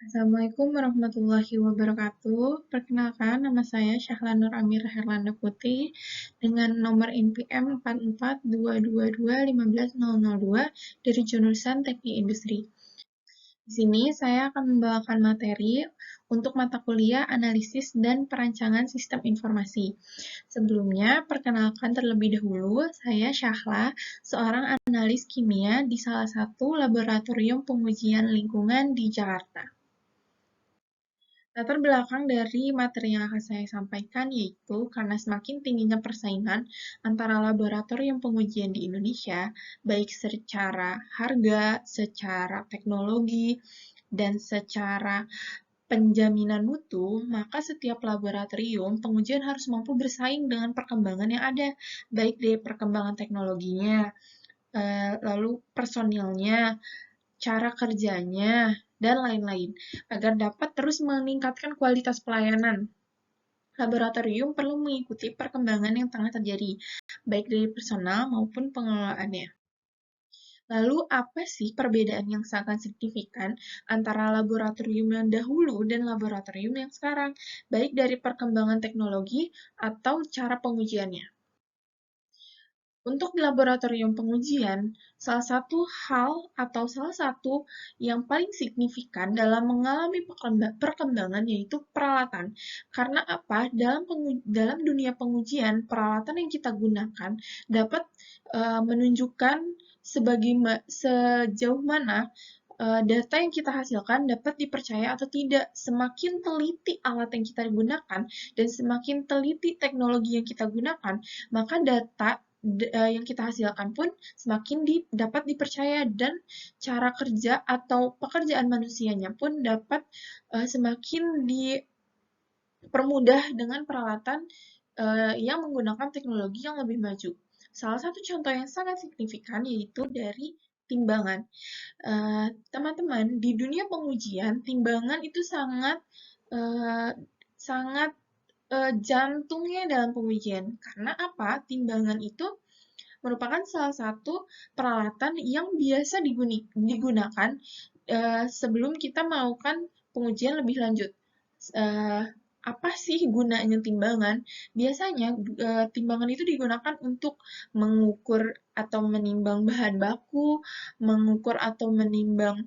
Assalamualaikum warahmatullahi wabarakatuh. Perkenalkan, nama saya Syahla Nur Amira Herlanda Putri dengan nomor NPM 4422215002 dari jurusan Teknik Industri. Di sini saya akan membawakan materi untuk mata kuliah Analisis dan Perancangan Sistem Informasi. Sebelumnya, perkenalkan terlebih dahulu, saya Syahla, seorang analis kimia di salah satu laboratorium pengujian lingkungan di Jakarta. Latar belakang dari materi yang akan saya sampaikan yaitu karena semakin tingginya persaingan antara laboratorium pengujian di Indonesia, baik secara harga, secara teknologi, dan secara penjaminan mutu, maka setiap laboratorium pengujian harus mampu bersaing dengan perkembangan yang ada, baik dari perkembangan teknologinya, lalu personilnya, cara kerjanya, dan lain-lain, agar dapat terus meningkatkan kualitas pelayanan. Laboratorium perlu mengikuti perkembangan yang tengah terjadi, baik dari personal maupun pengelolaannya. Lalu, apa sih perbedaan yang sangat signifikan antara laboratorium yang dahulu dan laboratorium yang sekarang, baik dari perkembangan teknologi atau cara pengujiannya? Untuk di laboratorium pengujian, salah satu hal atau salah satu yang paling signifikan dalam mengalami perkembangan yaitu peralatan. Karena apa? Dalam dunia pengujian, peralatan yang kita gunakan dapat menunjukkan sejauh mana data yang kita hasilkan dapat dipercaya atau tidak. Semakin teliti alat yang kita gunakan dan semakin teliti teknologi yang kita gunakan, maka data yang kita hasilkan pun semakin dapat dipercaya dan cara kerja atau pekerjaan manusianya pun dapat semakin dipermudah dengan peralatan yang menggunakan teknologi yang lebih maju. Salah satu contoh yang sangat signifikan yaitu dari timbangan. Teman-teman, di dunia pengujian, timbangan itu sangat sangat jantungnya dalam pengujian. Karena apa? Timbangan itu merupakan salah satu peralatan yang biasa digunakan sebelum kita melakukan pengujian lebih lanjut. Apa sih gunanya timbangan? Biasanya timbangan itu digunakan untuk mengukur atau menimbang bahan baku, mengukur atau menimbang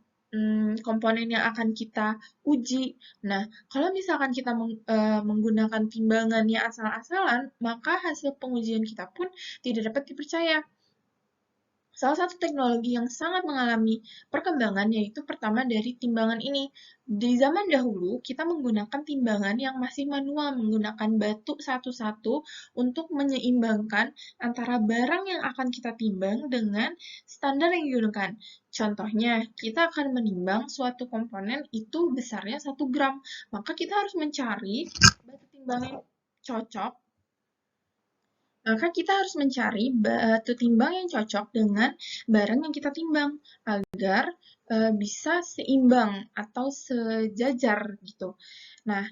komponen yang akan kita uji. Nah, kalau misalkan kita menggunakan timbangannya asal-asalan, maka hasil pengujian kita pun tidak dapat dipercaya. Salah satu teknologi yang sangat mengalami perkembangan yaitu pertama dari timbangan ini. Di zaman dahulu, kita menggunakan timbangan yang masih manual, menggunakan batu satu-satu untuk menyeimbangkan antara barang yang akan kita timbang dengan standar yang digunakan. Contohnya, kita akan menimbang suatu komponen itu besarnya 1 gram. Maka kita harus mencari batu timbang yang cocok. Maka kita harus mencari batu timbang yang cocok dengan barang yang kita timbang agar bisa seimbang atau sejajar gitu. Nah,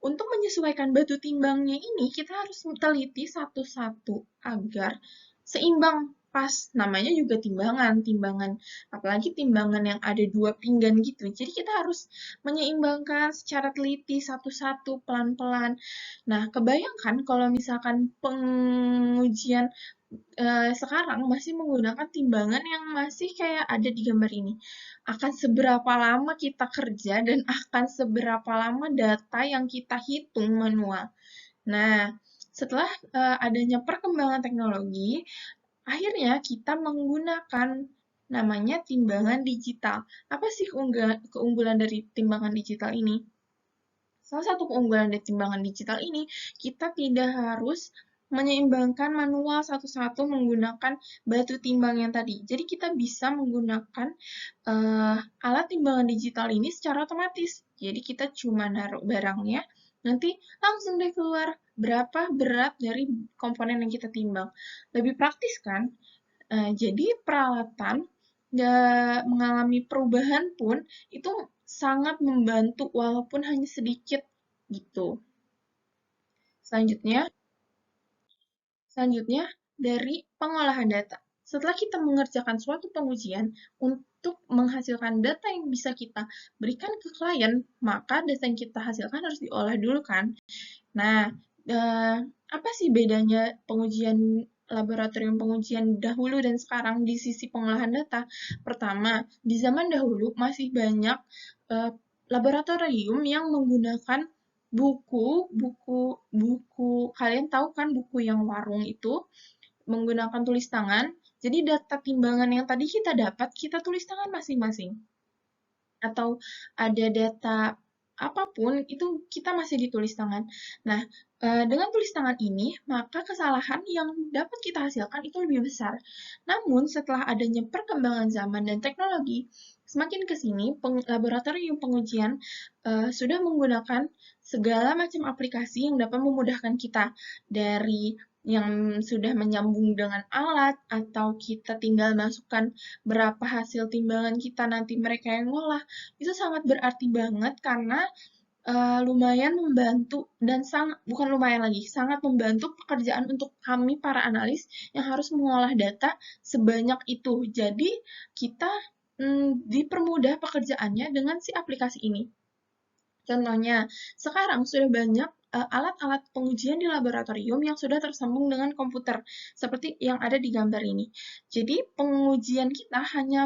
untuk menyesuaikan batu timbangnya ini kita harus teliti satu-satu agar seimbang pas. Namanya juga timbangan, apalagi timbangan yang ada 2 pinggan gitu. Jadi kita harus menyeimbangkan secara teliti satu-satu pelan-pelan. Nah, kebayangkan kalau misalkan pengujian sekarang masih menggunakan timbangan yang masih kayak ada di gambar ini. Akan seberapa lama kita kerja dan akan seberapa lama data yang kita hitung manual. Nah, setelah adanya perkembangan teknologi, akhirnya kita menggunakan namanya timbangan digital. Apa sih keunggulan dari timbangan digital ini? Salah satu keunggulan dari timbangan digital ini, kita tidak harus menyeimbangkan manual satu-satu menggunakan batu timbang yang tadi. Jadi kita bisa menggunakan alat timbangan digital ini secara otomatis. Jadi kita cuma naruh barangnya, nanti langsung deh keluar berapa berat dari komponen yang kita timbang. Lebih praktis kan? Jadi peralatan nggak mengalami perubahan pun itu sangat membantu walaupun hanya sedikit gitu. Selanjutnya, Selanjutnya dari pengolahan data. Setelah kita mengerjakan suatu pengujian, untuk menghasilkan data yang bisa kita berikan ke klien, maka data yang kita hasilkan harus diolah dulu kan. Nah, apa sih bedanya pengujian laboratorium pengujian dahulu dan sekarang di sisi pengolahan data? Pertama, di zaman dahulu masih banyak eh, laboratorium yang menggunakan buku kalian tahu kan buku yang warung itu menggunakan tulis tangan. Jadi data timbangan yang tadi kita dapat kita tulis tangan masing-masing atau ada data apapun itu kita masih ditulis tangan. Nah, dengan tulis tangan ini, maka kesalahan yang dapat kita hasilkan itu lebih besar. Namun, setelah adanya perkembangan zaman dan teknologi, semakin ke sini, laboratorium pengujian sudah menggunakan segala macam aplikasi yang dapat memudahkan kita dari yang sudah menyambung dengan alat atau kita tinggal masukkan berapa hasil timbangan kita nanti mereka yang ngolah itu sangat berarti banget karena lumayan membantu dan bukan lumayan lagi, sangat membantu pekerjaan untuk kami para analis yang harus mengolah data sebanyak itu. Jadi kita dipermudah pekerjaannya dengan si aplikasi ini. Contohnya, sekarang sudah banyak alat-alat pengujian di laboratorium yang sudah tersambung dengan komputer, seperti yang ada di gambar ini. Jadi, pengujian kita hanya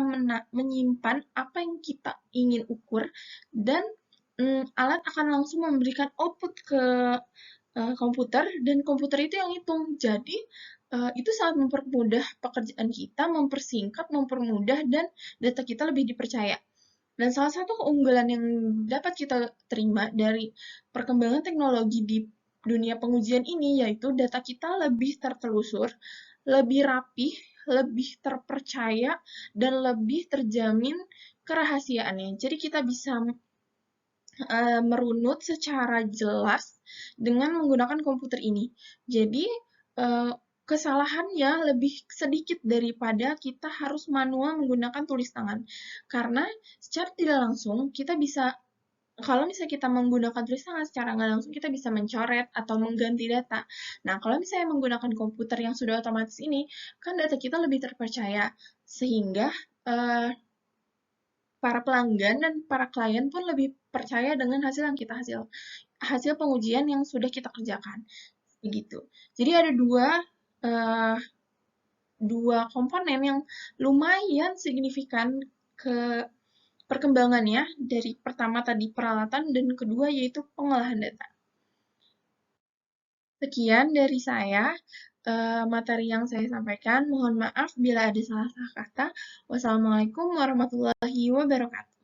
menyimpan apa yang kita ingin ukur, dan alat akan langsung memberikan output ke komputer, dan komputer itu yang hitung. Jadi, itu sangat mempermudah pekerjaan kita, mempersingkat, mempermudah, dan data kita lebih dipercaya. Dan salah satu keunggulan yang dapat kita terima dari perkembangan teknologi di dunia pengujian ini yaitu data kita lebih tertelusur, lebih rapih, lebih terpercaya, dan lebih terjamin kerahasiaannya. Jadi kita bisa merunut secara jelas dengan menggunakan komputer ini. Jadi kesalahannya lebih sedikit daripada kita harus manual menggunakan tulis tangan. Karena secara tidak langsung kita bisa, kalau misalnya kita menggunakan tulis tangan secara nggak langsung kita bisa mencoret atau mengganti data. Nah, kalau misalnya menggunakan komputer yang sudah otomatis ini, kan data kita lebih terpercaya. Sehingga para pelanggan dan para klien pun lebih percaya dengan hasil yang kita hasil pengujian yang sudah kita kerjakan. Begitu. Jadi ada eh, dua komponen yang lumayan signifikan ke perkembangannya dari pertama tadi peralatan dan kedua yaitu pengolahan data. Sekian dari saya materi yang saya sampaikan. Mohon maaf bila ada salah-salah kata. Wassalamualaikum warahmatullahi wabarakatuh.